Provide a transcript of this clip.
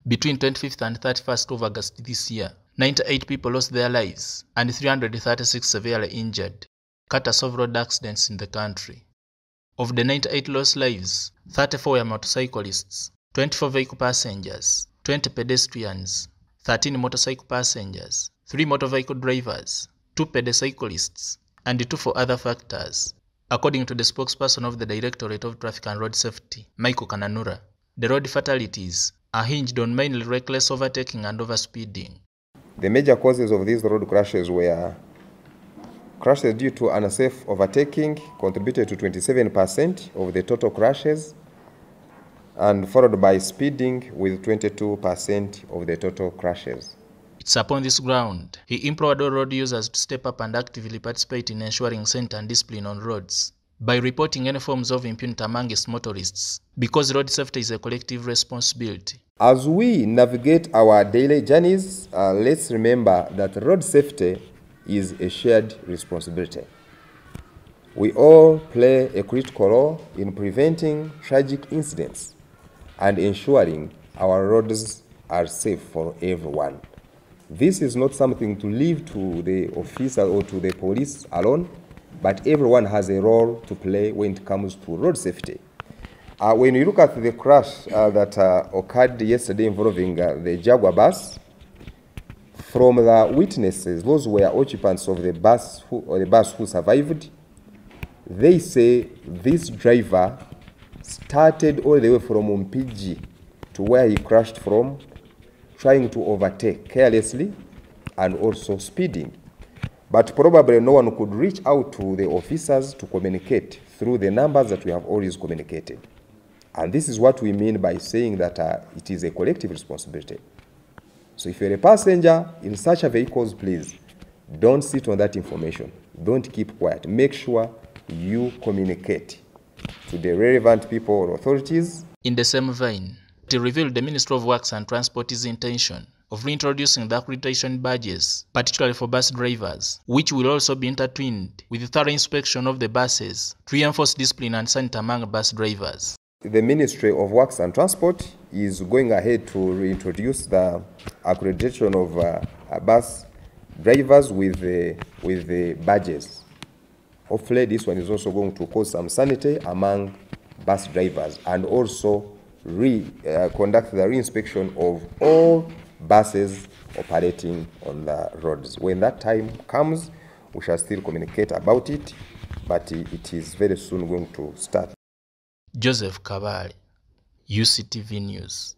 Between 25th and 31st of August this year, 98 people lost their lives and 336 severely injured, cut of road accidents in the country. Of the 98 lost lives, 34 were motorcyclists, 24 vehicle passengers, 20 pedestrians, 13 motorcycle passengers, 3 motor vehicle drivers, 2 pedecyclists, and 2 for other factors. According to the spokesperson of the Directorate of Traffic and Road Safety, Michael Kananura, the road fatalities are hinged on mainly reckless overtaking and overspeeding. The major causes of these road crashes were crashes due to unsafe overtaking, contributed to 27% of the total crashes, and followed by speeding with 22% of the total crashes. It's upon this ground, he implored all road users to step up and actively participate in ensuring sanity and discipline on roads by reporting any forms of impunity amongst motorists, because road safety is a collective responsibility. As we navigate our daily journeys, let's remember that road safety is a shared responsibility. We all play a critical role in preventing tragic incidents and ensuring our roads are safe for everyone. This is not something to leave to the officer or to the police alone, but everyone has a role to play when it comes to road safety. When you look at the crash that occurred yesterday involving the Jaguar bus, from the witnesses, those were occupants of the bus who survived, they say this driver started all the way from Mpigi to where he crashed from, trying to overtake carelessly and also speeding. But probably no one could reach out to the officers to communicate through the numbers that we have always communicated. And this is what we mean by saying that it is a collective responsibility. So if you're a passenger in such a vehicle, please don't sit on that information. Don't keep quiet. Make sure you communicate to the relevant people or authorities. In the same vein, it revealed the Ministry of Works and Transport's intention of reintroducing the accreditation badges, particularly for bus drivers, which will also be intertwined with the thorough inspection of the buses to reinforce discipline and sanity among bus drivers. The Ministry of Works and Transport is going ahead to reintroduce the accreditation of bus drivers with the badges. Hopefully this one is also going to cause some sanity among bus drivers and also conduct the reinspection of all buses operating on the roads. When that time comes, we shall still communicate about it, but it is very soon going to start. Joseph Kabale, UCTV News.